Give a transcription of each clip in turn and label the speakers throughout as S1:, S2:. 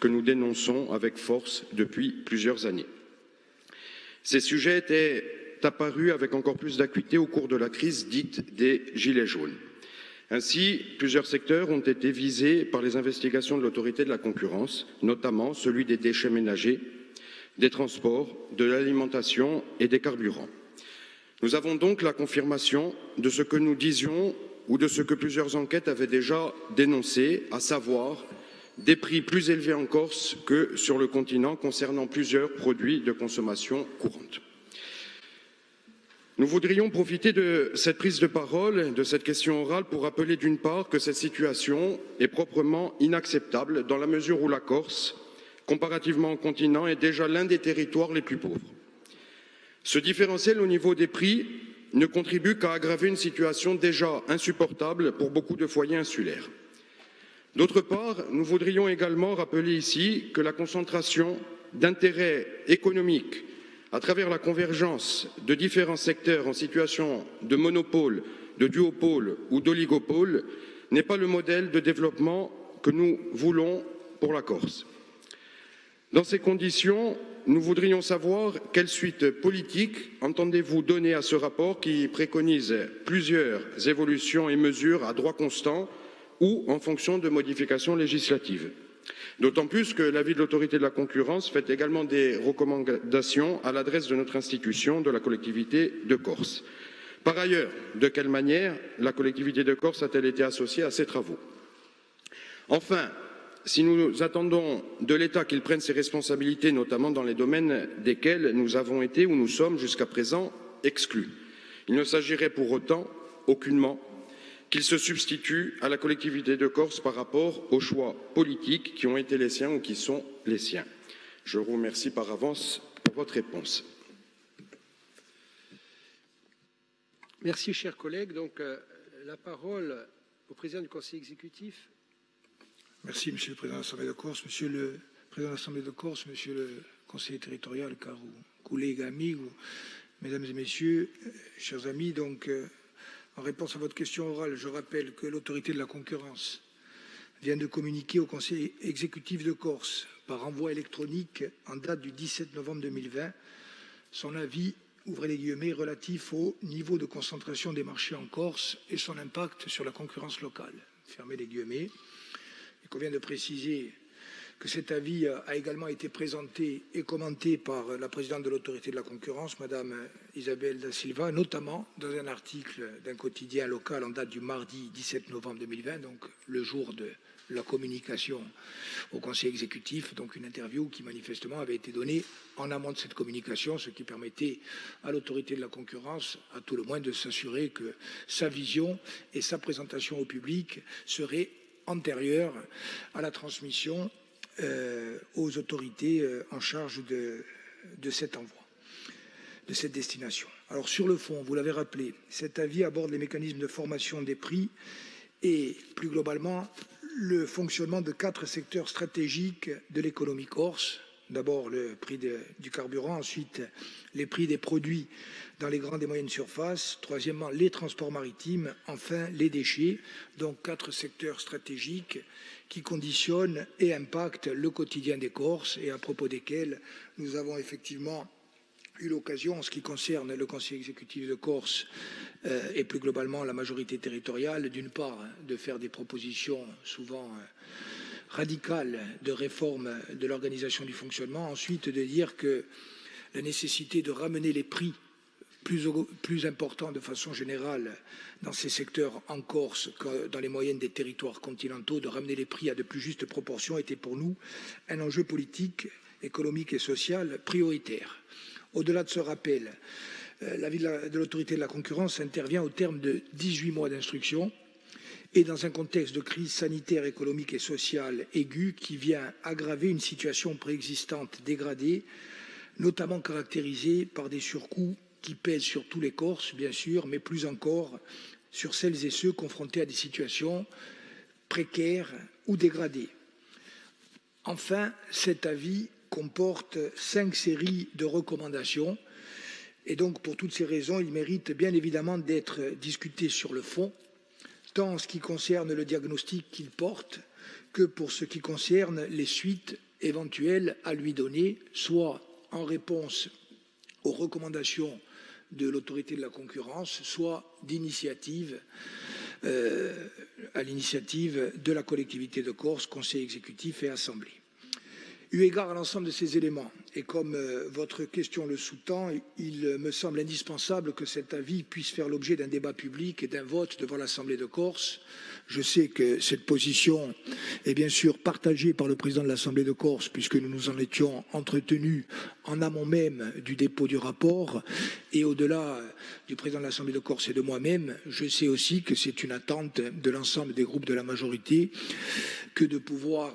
S1: que nous dénonçons avec force depuis plusieurs années. Ces sujets étaient apparus avec encore plus d'acuité au cours de la crise dite des Gilets jaunes. Ainsi, plusieurs secteurs ont été visés par les investigations de l'autorité de la concurrence, notamment celui des déchets ménagers, des transports, de l'alimentation et des carburants. Nous avons donc la confirmation de ce que nous disions ou de ce que plusieurs enquêtes avaient déjà dénoncé, à savoir des prix plus élevés en Corse que sur le continent concernant plusieurs produits de consommation courante. Nous voudrions profiter de cette prise de parole, de cette question orale, pour rappeler d'une part que cette situation est proprement inacceptable dans la mesure où la Corse, comparativement au continent, est déjà l'un des territoires les plus pauvres. Ce différentiel au niveau des prix ne contribue qu'à aggraver une situation déjà insupportable pour beaucoup de foyers insulaires. D'autre part, nous voudrions également rappeler ici que la concentration d'intérêts économiques à travers la convergence de différents secteurs en situation de monopole, de duopole ou d'oligopole n'est pas le modèle de développement que nous voulons pour la Corse. Dans ces conditions, nous voudrions savoir quelle suite politique entendez-vous donner à ce rapport qui préconise plusieurs évolutions et mesures à droit constant ou en fonction de modifications législatives. D'autant plus que l'avis de l'autorité de la concurrence fait également des recommandations à l'adresse de notre institution, de la collectivité de Corse. Par ailleurs, de quelle manière la collectivité de Corse a-t-elle été associée à ces travaux? Enfin, si nous attendons de l'État qu'il prenne ses responsabilités, notamment dans les domaines desquels nous avons été ou nous sommes jusqu'à présent exclus, il ne s'agirait pour autant aucunement qu'il se substitue à la collectivité de Corse par rapport aux choix politiques qui ont été les siens ou qui sont les siens. Je vous remercie par avance pour votre réponse.
S2: Merci, chers collègues. Donc, la parole au président du Conseil exécutif.
S3: Merci, Monsieur le Président de l'Assemblée de Corse, Monsieur le Président de l'Assemblée de Corse, Monsieur le conseiller territorial, caro collega amigo, Mesdames et Messieurs, chers amis, donc. En réponse à votre question orale, je rappelle que l'autorité de la concurrence vient de communiquer au Conseil exécutif de Corse par envoi électronique en date du 17 novembre 2020 son avis, ouvrez les guillemets, relatif au niveau de concentration des marchés en Corse et son impact sur la concurrence locale. Fermez les guillemets. Il convient de préciser que cet avis a également été présenté et commenté par la présidente de l'autorité de la concurrence, Madame Isabelle Da Silva, notamment dans un article d'un quotidien local en date du mardi 17 novembre 2020, donc le jour de la communication au Conseil exécutif, donc une interview qui manifestement avait été donnée en amont de cette communication, ce qui permettait à l'autorité de la concurrence, à tout le moins, de s'assurer que sa vision et sa présentation au public seraient antérieures à la transmission aux autorités en charge de cet envoi, de cette destination. Alors sur le fond, vous l'avez rappelé, cet avis aborde les mécanismes de formation des prix et plus globalement le fonctionnement de 4 secteurs stratégiques de l'économie corse. D'abord le prix du carburant, ensuite les prix des produits dans les grandes et moyennes surfaces, troisièmement les transports maritimes, enfin les déchets, donc 4 secteurs stratégiques qui conditionnent et impactent le quotidien des Corses et à propos desquels nous avons effectivement eu l'occasion, en ce qui concerne le Conseil exécutif de Corse et plus globalement la majorité territoriale, d'une part de faire des propositions souvent radicale de réforme de l'organisation du fonctionnement, ensuite de dire que la nécessité de ramener les prix plus importants de façon générale dans ces secteurs en Corse que dans les moyennes des territoires continentaux, de ramener les prix à de plus justes proportions était pour nous un enjeu politique, économique et social prioritaire. Au-delà de ce rappel, l'avis de l'autorité de la concurrence intervient au terme de 18 mois d'instruction et dans un contexte de crise sanitaire, économique et sociale aiguë qui vient aggraver une situation préexistante dégradée, notamment caractérisée par des surcoûts qui pèsent sur tous les Corses, bien sûr, mais plus encore sur celles et ceux confrontés à des situations précaires ou dégradées. Enfin, cet avis comporte 5 séries de recommandations et donc pour toutes ces raisons, il mérite bien évidemment d'être discuté sur le fond, tant en ce qui concerne le diagnostic qu'il porte que pour ce qui concerne les suites éventuelles à lui donner, soit en réponse aux recommandations de l'autorité de la concurrence, soit à l'initiative de la collectivité de Corse, conseil exécutif et assemblée. Eu égard à l'ensemble de ces éléments, et comme votre question le sous-tend, il me semble indispensable que cet avis puisse faire l'objet d'un débat public et d'un vote devant l'Assemblée de Corse. Je sais que cette position est bien sûr partagée par le président de l'Assemblée de Corse, puisque nous nous en étions entretenus en amont même du dépôt du rapport, et au-delà du président de l'Assemblée de Corse et de moi-même, je sais aussi que c'est une attente de l'ensemble des groupes de la majorité que de pouvoir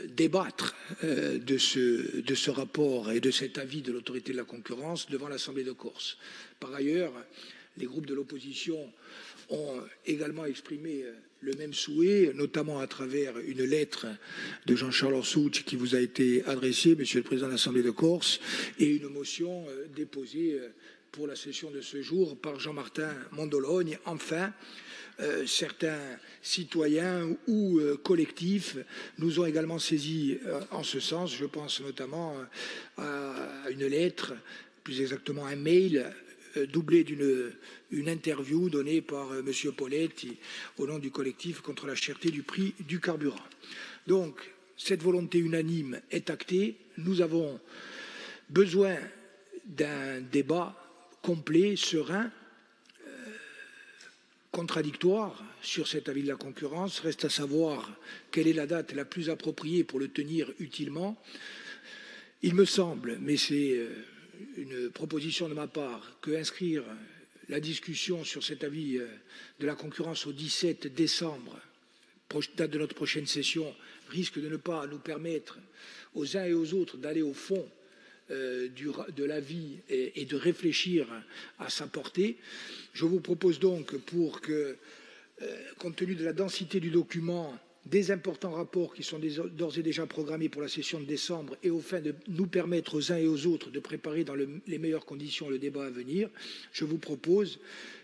S3: débattre de ce rapport et de cet avis de l'autorité de la concurrence devant l'Assemblée de Corse. Par ailleurs, les groupes de l'opposition ont également exprimé le même souhait, notamment à travers une lettre de Jean-Charles Orsucci qui vous a été adressée, Monsieur le Président de l'Assemblée de Corse, et une motion déposée pour la session de ce jour par Jean-Martin Mondologne. Enfin, certains citoyens ou collectifs nous ont également saisis en ce sens. Je pense notamment à une lettre, plus exactement un mail, doublé d'une interview donnée par M. Poletti au nom du collectif contre la cherté du prix du carburant. Donc, cette volonté unanime est actée. Nous avons besoin d'un débat complet, serein, contradictoire sur cet avis de la concurrence. Reste à savoir quelle est la date la plus appropriée pour le tenir utilement. Il me semble, mais c'est une proposition de ma part, que inscrire la discussion sur cet avis de la concurrence au 17 décembre, date de notre prochaine session, risque de ne pas nous permettre aux uns et aux autres d'aller au fond de l'avis et de réfléchir à sa portée. Je vous propose donc, pour que, compte tenu de la densité du document, des importants rapports qui sont d'ores et déjà programmés pour la session de décembre et au fin de nous permettre aux uns et aux autres de préparer dans les meilleures conditions le débat à venir, je vous propose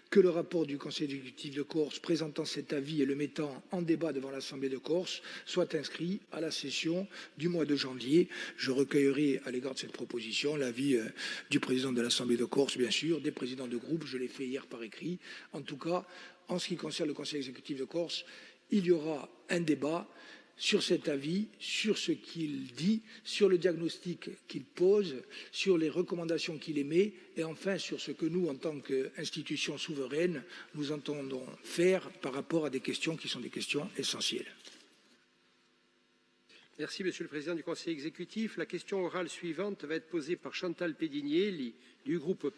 S3: que le rapport du Conseil exécutif de Corse présentant cet avis et le mettant en débat devant l'Assemblée de Corse soit inscrit à la session du mois de janvier. Je recueillerai à l'égard de cette proposition l'avis du président de l'Assemblée de Corse, bien sûr, des présidents de groupe. Je l'ai fait hier par écrit. En tout cas, en ce qui concerne le Conseil exécutif de Corse, il y aura un débat sur cet avis, sur ce qu'il dit, sur le diagnostic qu'il pose, sur les recommandations qu'il émet et enfin sur ce que nous, en tant qu'institution souveraine, nous entendons faire par rapport à des questions qui sont des questions essentielles.
S2: Merci, Monsieur le Président du Conseil exécutif. La question orale suivante va être posée par Chantal Pédinier du groupe